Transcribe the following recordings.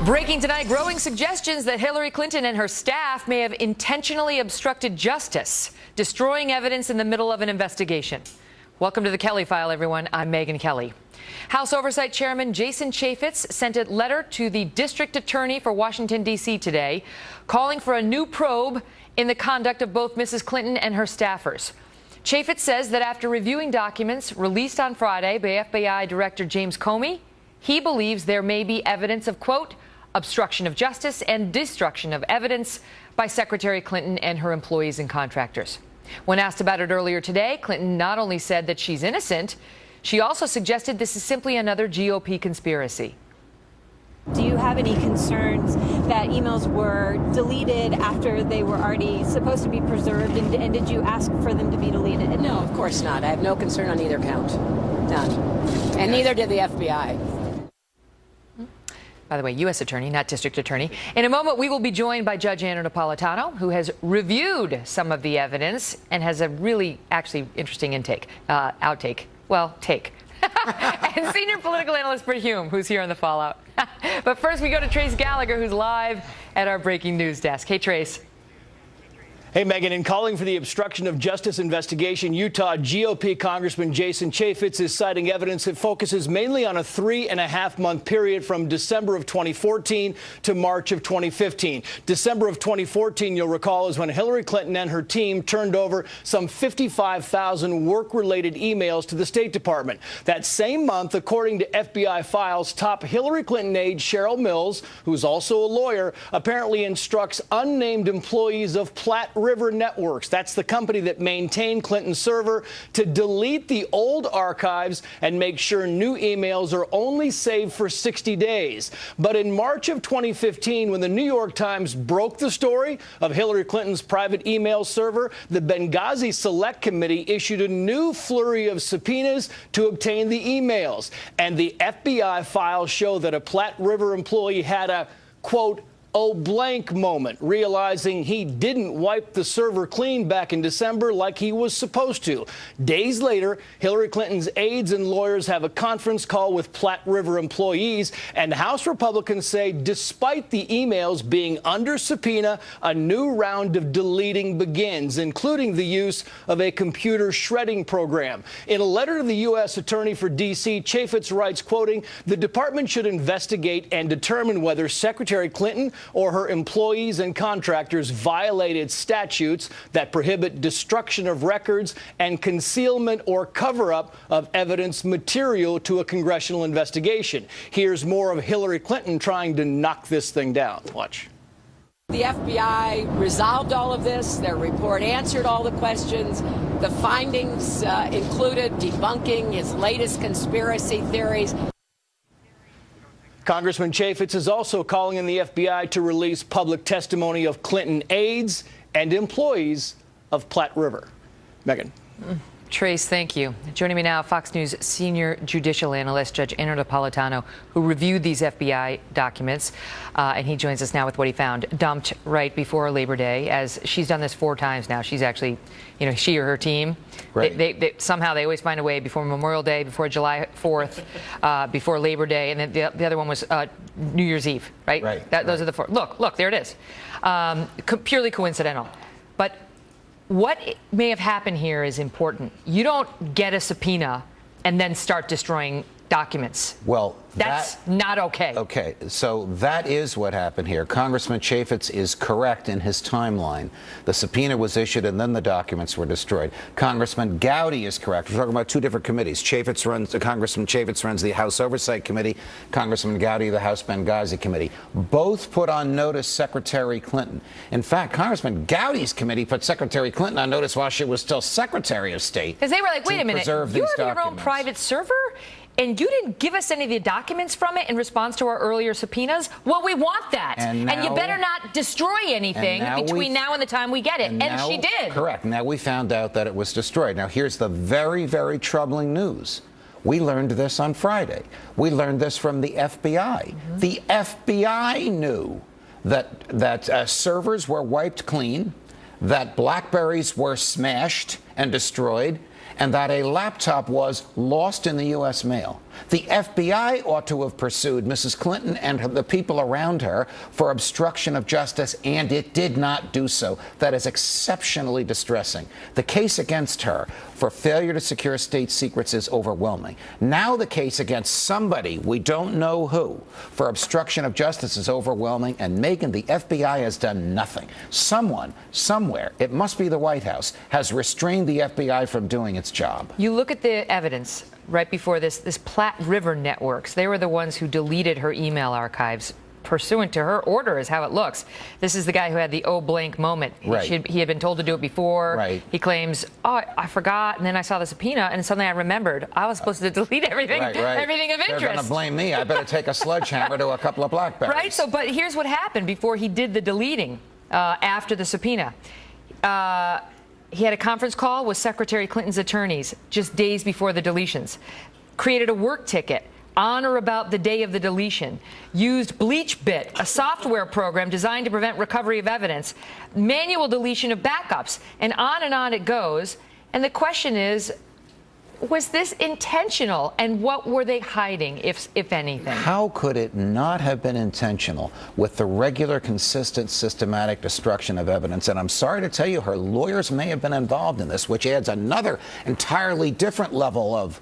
Breaking tonight, growing suggestions that Hillary Clinton and her staff may have intentionally obstructed justice, destroying evidence in the middle of an investigation. Welcome to the Kelly File, everyone. I'm Megyn Kelly. House Oversight Chairman Jason Chaffetz sent a letter to the district attorney for Washington, D.C. today, calling for a new probe in the conduct of both Mrs. Clinton and her staffers. Chaffetz says that after reviewing documents released on Friday by FBI Director James Comey, he believes there may be evidence of, quote, obstruction of justice and destruction of evidence by Secretary Clinton and her employees and contractors. When asked about it earlier today, Clinton not only said that she's innocent, she also suggested this is simply another GOP conspiracy. Do you have any concerns that emails were deleted after they were already supposed to be preserved, and did you ask for them to be deleted? No, of course not. I have no concern on either count. None. And neither did the FBI. By the way, U.S. attorney, not district attorney. In a moment, we will be joined by Judge Napolitano, who has reviewed some of the evidence and has a really, actually interesting outtake. Well, take. And senior political analyst Britt Hume, who's here on the Fallout. But first, we go to Trace Gallagher, who's live at our breaking news desk. Hey, Trace. Hey, Megyn, in calling for the obstruction of justice investigation, Utah GOP Congressman Jason Chaffetz is citing evidence that focuses mainly on a 3.5-month period from December of 2014 to March of 2015. December of 2014, you'll recall, is when Hillary Clinton and her team turned over some 55,000 work-related emails to the State Department. That same month, according to FBI files, top Hillary Clinton aide Cheryl Mills, who's also a lawyer, apparently instructs unnamed employees of Platte River Networks, that's the company that maintained Clinton's server, to delete the old archives and make sure new emails are only saved for 60 days. But in March of 2015, when the New York Times broke the story of Hillary Clinton's private email server, the Benghazi Select Committee issued a new flurry of subpoenas to obtain the emails. And the FBI files show that a Platte River employee had a, quote, oh blank moment, realizing he didn't wipe the server clean back in December like he was supposed to. Days later, Hillary Clinton's aides and lawyers have a conference call with Platte River employees, and House Republicans say despite the emails being under subpoena, a new round of deleting begins, including the use of a computer shredding program. In a letter to the U.S. Attorney for D.C., Chaffetz writes, quoting, the department should investigate and determine whether Secretary Clinton or her employees and contractors violated statutes that prohibit destruction of records and concealment or cover-up of evidence material to a congressional investigation. Here's more of Hillary Clinton trying to knock this thing down. Watch. The FBI resolved all of this. Their report answered all the questions. The findings included debunking his latest conspiracy theories. Congressman Chaffetz is also calling on the FBI to release public testimony of Clinton aides and employees of Platte River. Megyn. Trace, thank you. Joining me now, Fox News senior judicial analyst Judge Napolitano, who reviewed these FBI documents, and he joins us now with what he found dumped right before Labor Day, as she's done this 4 times now. She's actually, you know, she or her team, right. they somehow they always find a way before Memorial Day, before July 4th, before Labor Day, and then the other one was New Year's Eve, right? Right. Those are the 4. Look, there it is. Purely coincidental. But what may have happened here is important. You don't get a subpoena and then start destroying documents. Well, that's not okay. Okay, so that is what happened here. Congressman Chaffetz is correct in his timeline. The subpoena was issued and then the documents were destroyed. Congressman Gowdy is correct. We're talking about 2 different committees. Congressman Chaffetz runs the House Oversight Committee. Congressman Gowdy, the House Benghazi Committee. Both put on notice Secretary Clinton. In fact, Congressman Gowdy's committee put Secretary Clinton on notice while she was still Secretary of State. Because they were like, wait a minute, you have your own private server? And you didn't give us any of the documents from it in response to our earlier subpoenas? Well, we want that. And you better not destroy anything between now and the time we get it. And she did. Correct. Now we found out that it was destroyed. Now here's the very, very troubling news. We learned this on Friday. We learned this from the FBI. Mm-hmm. The FBI knew that servers were wiped clean, that BlackBerries were smashed and destroyed, and that a laptop was lost in the U.S. mail. The FBI ought to have pursued Mrs. Clinton and the people around her for obstruction of justice, and it did not do so. That is exceptionally distressing. The case against her for failure to secure state secrets is overwhelming. Now the case against somebody, we don't know who, for obstruction of justice is overwhelming, and Megyn, the FBI has done nothing. Someone, somewhere, it must be the White House, has restrained the FBI from doing its job. You look at the evidence right before this Platte River Networks. They were the ones who deleted her email archives pursuant to her order, is how it looks. This is the guy who had the blank moment. Right. He had been told to do it before. Right. He claims, oh, I forgot, and then I saw the subpoena, and suddenly I remembered I was supposed to delete everything, everything of interest. They're going to blame me. I better take a sledgehammer to a couple of BlackBerries. Right. So, but here's what happened before he did the deleting after the subpoena. He had a conference call with Secretary Clinton's attorneys just days before the deletions, created a work ticket on or about the day of the deletion, used BleachBit, a software program designed to prevent recovery of evidence, manual deletion of backups, and on it goes. And the question is, was this intentional, and what were they hiding, if anything? How could it not have been intentional with the regular, consistent, systematic destruction of evidence? And I'm sorry to tell you, her lawyers may have been involved in this, which adds another entirely different level of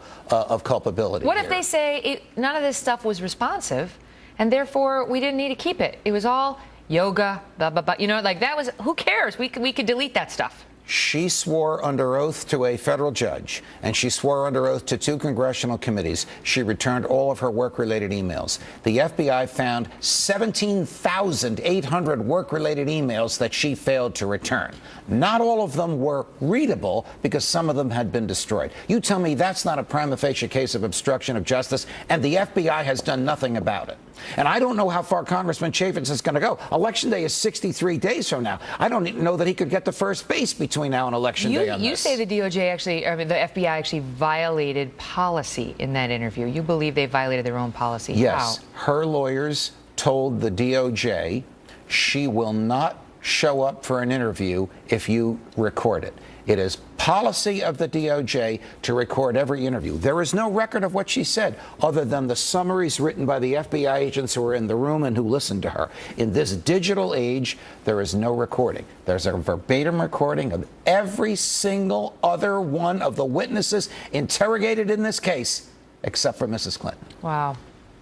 culpability. What if they say none of this stuff was responsive, and therefore we didn't need to keep it? It was all yoga, blah, blah, blah. You know, like that was, who cares? We could delete that stuff. She swore under oath to a federal judge, and she swore under oath to 2 congressional committees. She returned all of her work-related emails. The FBI found 17,800 work-related emails that she failed to return. Not all of them were readable because some of them had been destroyed. You tell me that's not a prima facie case of obstruction of justice, and the FBI has done nothing about it. And I don't know how far Congressman Chaffetz is going to go. Election day is 63 days from now. I don't even know that he could get to first base between now and Election day on this. You say the DOJ actually, I mean, the FBI actually violated policy in that interview. You believe they violated their own policy. Yes. How? Her lawyers told the DOJ she will not show up for an interview if you record it. It is policy of the DOJ to record every interview. There is no record of what she said other than the summaries written by the FBI agents who were in the room and who listened to her. In this digital age, there is no recording. There's a verbatim recording of every single other one of the witnesses interrogated in this case, except for Mrs. Clinton. Wow.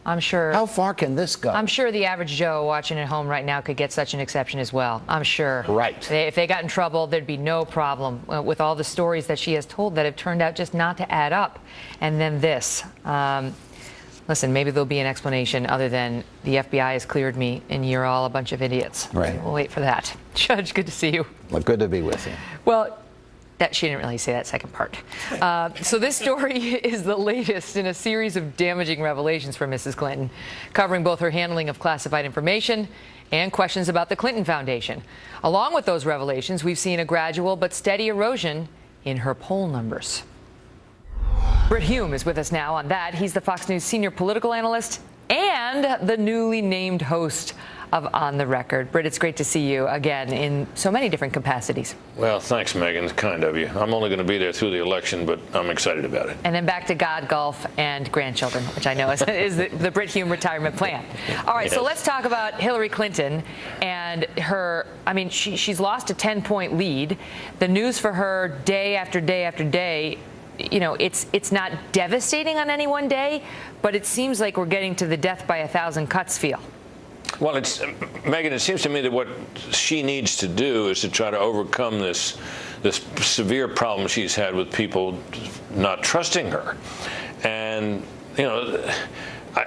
I'm sure. How far can this go? I'm sure the average Joe watching at home right now could get such an exception as well. I'm sure. Right. If they got in trouble, there'd be no problem with all the stories that she has told that have turned out just not to add up. And then this. Listen, maybe there'll be an explanation other than the FBI has cleared me and you're all a bunch of idiots. Right. We'll wait for that. Judge, good to see you. Well, good to be with you. Well, she didn't really say that second part. So this story is the latest in a series of damaging revelations for Mrs. Clinton, covering both her handling of classified information and questions about the Clinton Foundation. Along with those revelations, we've seen a gradual but steady erosion in her poll numbers. Britt Hume is with us now on that. He's the Fox News senior political analyst and the newly named host of On the Record. Britt, it's great to see you again in so many different capacities. Well, thanks, Megan. It's kind of you. I'm only going to be there through the election, but I'm excited about it. And then back to God, golf, and grandchildren, which I know is the Britt Hume retirement plan. All right, so let's talk about Hillary Clinton and her. I mean, she's lost a 10-point lead. The news for her day after day after day, you know, it's not devastating on any one day, but it seems like we're getting to the death by 1,000 cuts feel. Well, Megan, it seems to me that what she needs to do is to try to overcome this severe problem she's had with people not trusting her. And, you know,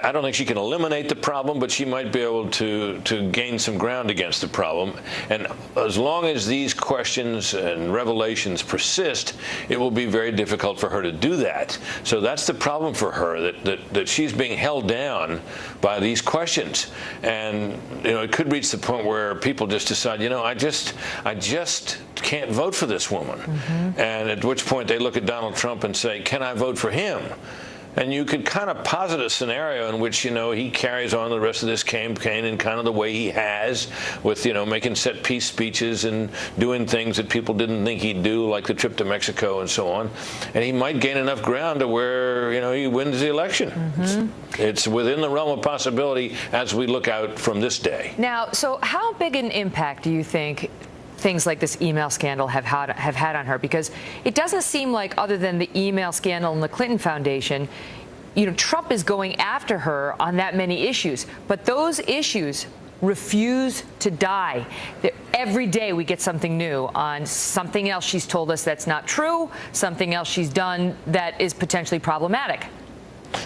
I don't think she can eliminate the problem, but she might be able to gain some ground against the problem. And as long as these questions and revelations persist, it will be very difficult for her to do that. So that's the problem for her, that she's being held down by these questions. And, you know, it could reach the point where people just decide, you know, I just can't vote for this woman. Mm-hmm. And at which point they look at Donald Trump and say, can I vote for him? And you could kind of posit a scenario in which, he carries on the rest of this campaign in kind of the way he has, with, making set piece speeches and doing things that people didn't think he'd do, like the trip to Mexico and so on. And he might gain enough ground to where, he wins the election. It's within the realm of possibility as we look out from this day. Now, so how big an impact do you think things like this email scandal have had on her? Because it doesn't seem like, other than the email scandal and the Clinton Foundation, Trump is going after her on that many issues. But those issues refuse to die. Every day we get something new on something else she's told us that's not true, something else she's done that is potentially problematic.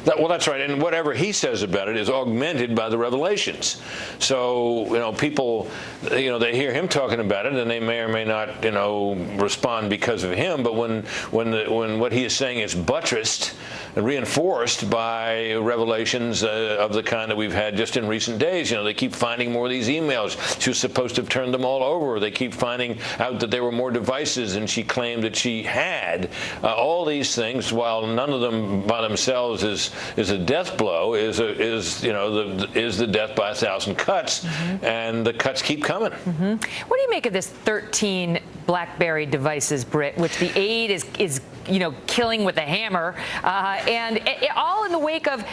Well, that's right. And whatever he says about it is augmented by the revelations. So, people, they hear him talking about it, and they may or may not, respond because of him. But when what he is saying is buttressed and reinforced by revelations of the kind that we've had just in recent days, they keep finding more of these emails. She was supposed to have turned them all over. They keep finding out that there were more devices than she claimed that she had. All these things, while none of them by themselves is a death blow, is the death by 1,000 cuts, and the cuts keep coming. What do you make of this 13 BlackBerry devices, Britt, which the aide is killing with a hammer, and all in the wake of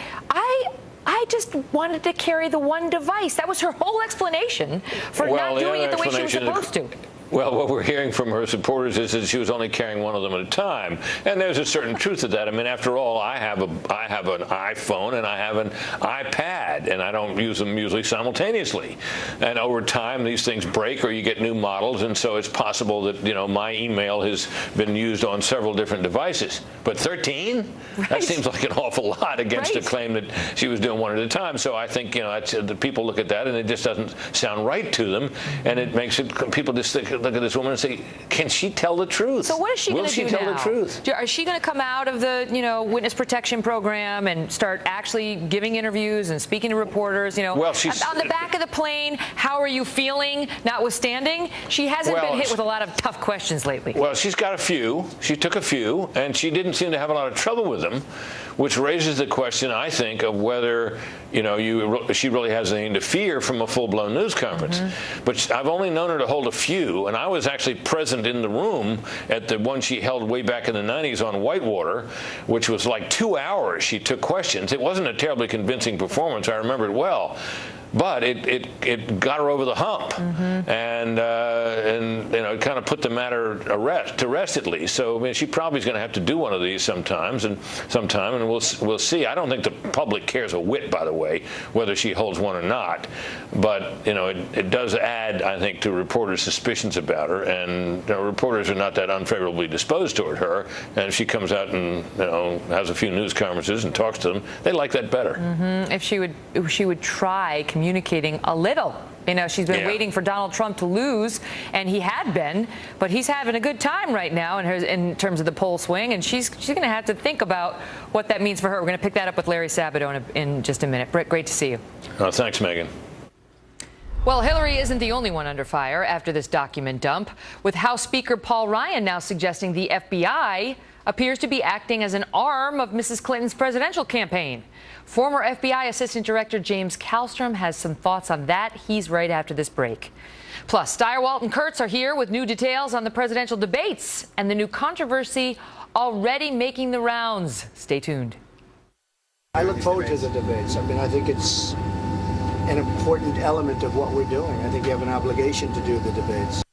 I just wanted to carry the one device. That was her whole explanation for not doing it the way she was supposed to. Well, what we're hearing from her supporters is that she was only carrying one of them at a time, and there's a certain truth to that. I mean, after all, I have an iPhone and I have an iPad, and I don't use them usually simultaneously. And over time, these things break, or you get new models, and so it's possible that my email has been used on several different devices. But 13? Right. That seems like an awful lot against a claim that she was doing one at a time. So I think the people look at that, and it just doesn't sound right to them, and it makes people just look at this woman and say, can she tell the truth? So what is she going to do now? Will she tell the truth? Is she going to come out of the, witness protection program and start actually giving interviews and speaking to reporters? Well, she's on the back of the plane. How are you feeling? Notwithstanding, she hasn't been hit with a lot of tough questions lately. Well, she's got a few. She took a few, and she didn't seem to have a lot of trouble with them, which raises the question, I think, of whether she really has anything to fear from a full-blown news conference. But I've only known her to hold a few, and I was actually present in the room at the one she held way back in the 90s on Whitewater, which was like 2 hours. She took questions. It wasn't a terribly convincing performance. I remember it well. But it got her over the hump, and it kind of put the matter to rest at least. So I mean, she probably is going to have to do one of these sometime, and we'll see. I don't think the public cares a whit, by the way, whether she holds one or not. But it does add, I think, to reporters' suspicions about her, and reporters are not that unfavorably disposed toward her. And if she comes out and has a few news conferences and talks to them, they like that better. If she would try communicating a little. She's been waiting for Donald Trump to lose, and he had been, but he's having a good time right now in terms of the poll swing, and she's going to have to think about what that means for her. We're going to pick that up with Larry Sabato in just a minute. Britt, great to see you. Thanks, Megan. Well, Hillary isn't the only one under fire after this document dump, with House Speaker Paul Ryan now suggesting the FBI appears to be acting as an arm of Mrs. Clinton's presidential campaign. Former FBI Assistant Director James Kallstrom has some thoughts on that. He's right after this break. Plus, Steyerwalt and Kurtz are here with new details on the presidential debates and the new controversy already making the rounds. Stay tuned. I look forward to the debates. I mean, I think it's an important element of what we're doing. I think you have an obligation to do the debates.